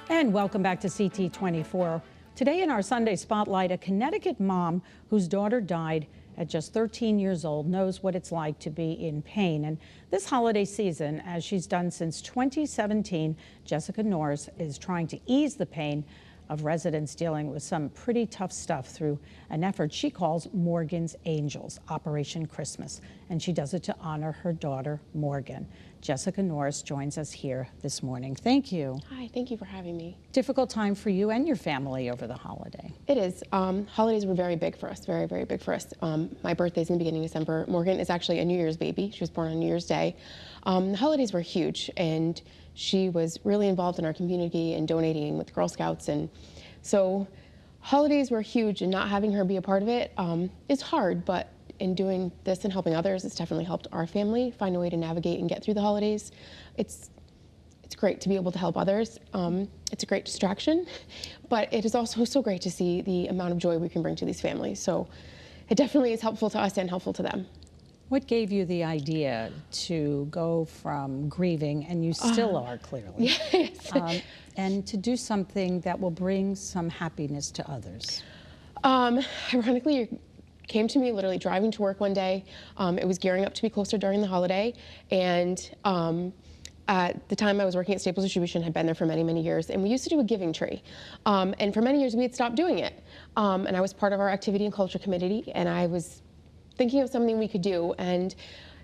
And welcome back to CT24. Today in our Sunday Spotlight, a Connecticut mom whose daughter died at just 13 years old knows what it's like to be in pain. And this holiday season, as she's done since 2017, Jessica Norris is trying to ease the pain of residents dealing with some pretty tough stuff through an effort she calls Morgan's Angels, Operation Christmas. And she does it to honor her daughter, Morgan. Jessica Norris joins us here this morning. Thank you. Hi, thank you for having me. Difficult time for you and your family over the holiday. It is. Holidays were very big for us, very, very big for us. My birthday's in the beginning of December. Morgan is actually a New Year's baby. She was born on New Year's Day. The holidays were huge, and she was really involved in our community and donating with Girl Scouts. And so holidays were huge, and not having her be a part of it is hard, but in doing this and helping others, it's definitely helped our family find a way to navigate and get through the holidays. It's great to be able to help others. It's a great distraction, but it is also so great to see the amount of joy we can bring to these families. So it definitely is helpful to us and helpful to them. What gave you the idea to go from grieving, and you still are clearly, yes. And to do something that will bring some happiness to others? Ironically, it came to me literally driving to work one day. It was gearing up to be closer during the holiday, and at the time I was working at Staples Distribution, had been there for many, many years, and we used to do a giving tree. And for many years we had stopped doing it. And I was part of our activity and culture committee, and I was thinking of something we could do, and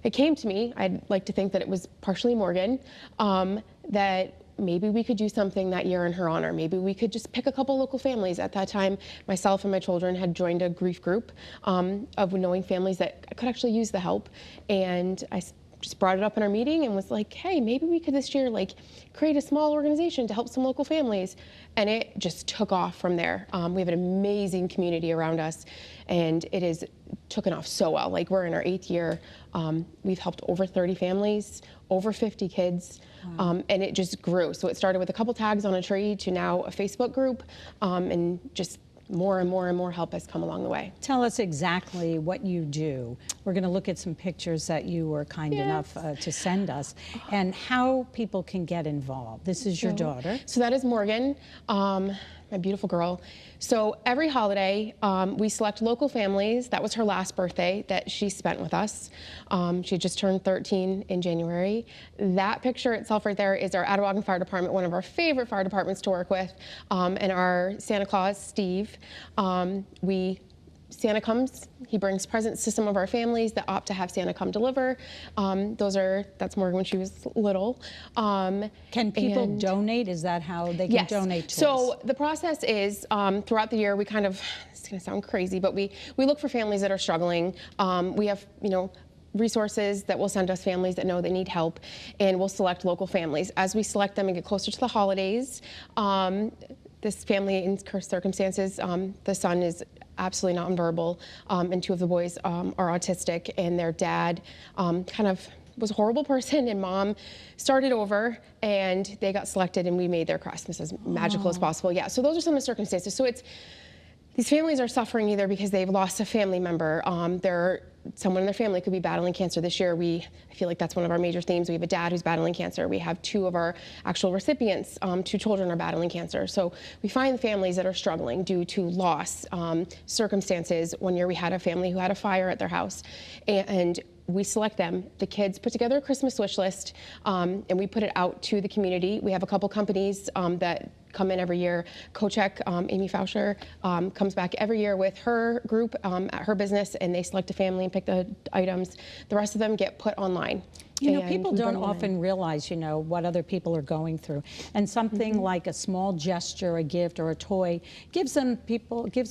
it came to me, I'd like to think that it was partially Morgan, that maybe we could do something that year in her honor. Maybe we could just pick a couple local families. At that time, myself and my children had joined a grief group of knowing families that could actually use the help. And I just brought it up in our meeting and was like, hey, maybe we could this year create a small organization to help some local families. And it just took off from there. We have an amazing community around us, and it is taken off so well. We're in our 8th year. We've helped over 30 families, over 50 kids. And it just grew. So it started with a couple tags on a tree to now a Facebook group, and just more and more and more help has come along the way. Tell us exactly what you do. We're going to look at some pictures that you were kind enough to send us, and how people can get involved. This is your daughter. So that is Morgan, my beautiful girl. So every holiday, we select local families. That was her last birthday that she spent with us. She just turned 13 in January. That picture itself right there is our Attawaugan Fire Department, one of our favorite fire departments to work with, and our Santa Claus, Steve. Santa comes, he brings presents to some of our families that opt to have Santa come deliver. That's Morgan when she was little. Can people donate? Is that how they can donate to us? So the process is, throughout the year, we kind of, it's gonna sound crazy, but we look for families that are struggling. We have, resources that will send us families that know they need help, and we'll select local families. As we select them and get closer to the holidays, this family, in circumstances, the son is absolutely nonverbal, and 2 of the boys are autistic, and their dad kind of was a horrible person, and mom started over, and they got selected, and we made their Christmas as magical as possible. Yeah, so those are some of the circumstances. So these families are suffering either because they've lost a family member, someone in their family could be battling cancer. This year, I feel like that's one of our major themes. We have a dad who's battling cancer. We have 2 of our actual recipients, 2 children are battling cancer. So we find families that are struggling due to loss, circumstances. One year we had a family who had a fire at their house, and we select them. The kids put together a Christmas wish list, and we put it out to the community. We have a couple companies that come in every year. Kochek, Amy Fauscher, comes back every year with her group at her business, and they select a family and pick the items. The rest of them get put online. People don't often realize, what other people are going through. And something like a small gesture, a gift, or a toy gives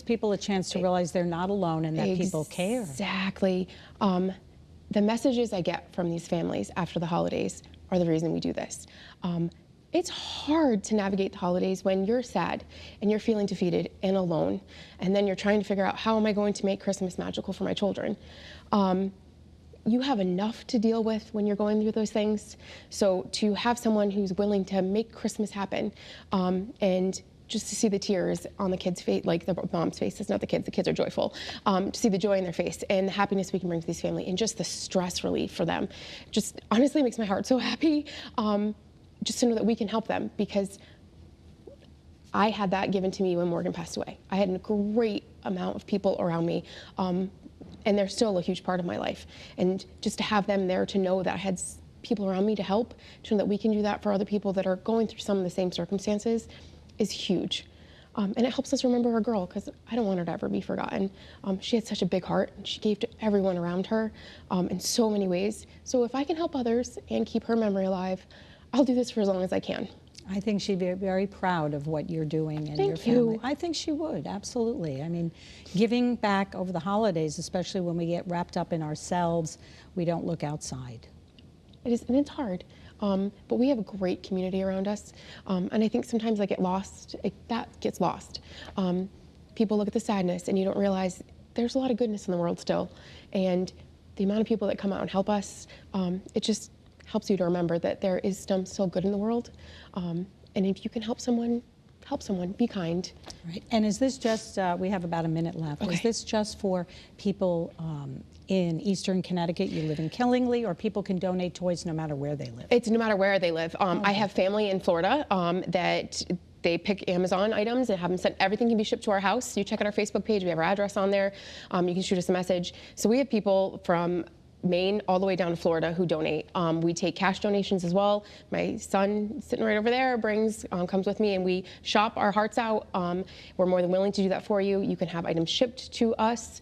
people a chance to realize they're not alone and that people care. Exactly. The messages I get from these families after the holidays are the reason we do this. It's hard to navigate the holidays when you're sad and you're feeling defeated and alone, and then you're trying to figure out, how am I going to make Christmas magical for my children? You have enough to deal with when you're going through those things. So to have someone who's willing to make Christmas happen, and just to see the tears on the kids' face, like the mom's face, it's not the kids are joyful, to see the joy in their face and the happiness we can bring to these families, and just the stress relief for them, just honestly makes my heart so happy, just to know that we can help them, because I had that given to me when Morgan passed away. I had a great amount of people around me, and they're still a huge part of my life. And just to have them there, to know that I had people around me to help, to know that we can do that for other people that are going through some of the same circumstances, is huge. And it helps us remember our girl, because I don't want her to ever be forgotten. She had such a big heart, and she gave to everyone around her in so many ways. So if I can help others and keep her memory alive, I'll do this for as long as I can. I think she'd be very proud of what you're doing and your Thank family. you. I think she would, absolutely. I mean, giving back over the holidays, especially when we get wrapped up in ourselves, we don't look outside. It is, and it's hard. But we have a great community around us, and I think sometimes I get lost. That gets lost. People look at the sadness, and you don't realize there's a lot of goodness in the world still. And the amount of people that come out and help us, it just helps you to remember that there is still good in the world. And if you can help someone, be kind. Right. And is this just, we have about a minute left, Okay. Is this just for people in Eastern Connecticut? You live in Killingly, or people can donate toys no matter where they live? It's no matter where they live. I have family in Florida that they pick Amazon items and have them sent. Everything can be shipped to our house. You check out our Facebook page. We have our address on there. You can shoot us a message. So we have people from Maine all the way down to Florida who donate. We take cash donations as well. My son, sitting right over there, comes with me, and we shop our hearts out. We're more than willing to do that for you. You can have items shipped to us.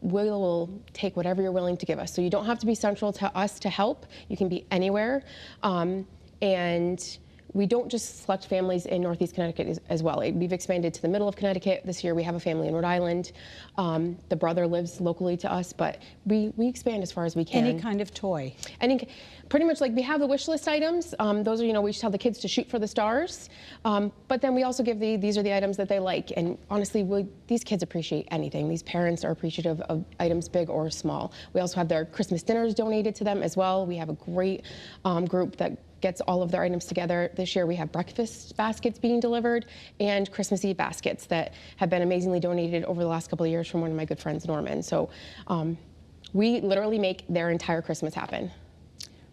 We'll take whatever you're willing to give us. So you don't have to be central to us to help. You can be anywhere. And we don't just select families in Northeast Connecticut as well. We've expanded to the middle of Connecticut. This year we have a family in Rhode Island. The brother lives locally to us, but we expand as far as we can. Any kind of toy? Pretty much, like, we have the wish list items. Those are, we just tell the kids to shoot for the stars. But then we also give these are the items that they like. And honestly, these kids appreciate anything. These parents are appreciative of items big or small. We also have their Christmas dinners donated to them as well. We have a great group that gets all of their items together. This year we have breakfast baskets being delivered and Christmas Eve baskets that have been amazingly donated over the last couple of years from one of my good friends, Norman. So we literally make their entire Christmas happen.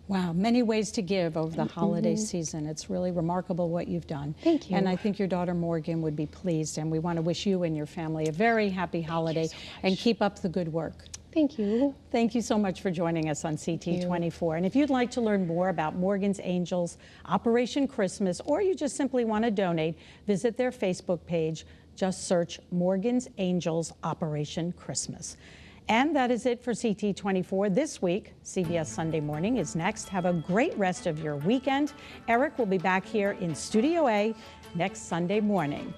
Wow, many ways to give over the holiday season. It's really remarkable what you've done. Thank you. And I think your daughter Morgan would be pleased, and we want to wish you and your family a very happy holiday, and keep up the good work. Thank you. Thank you so much for joining us on CT24. And if you'd like to learn more about Morgan's Angels, Operation Christmas, or you just simply want to donate, visit their Facebook page. Just search Morgan's Angels Operation Christmas. And that is it for CT24 this week. CBS Sunday Morning is next. Have a great rest of your weekend. Eric will be back here in Studio A next Sunday morning.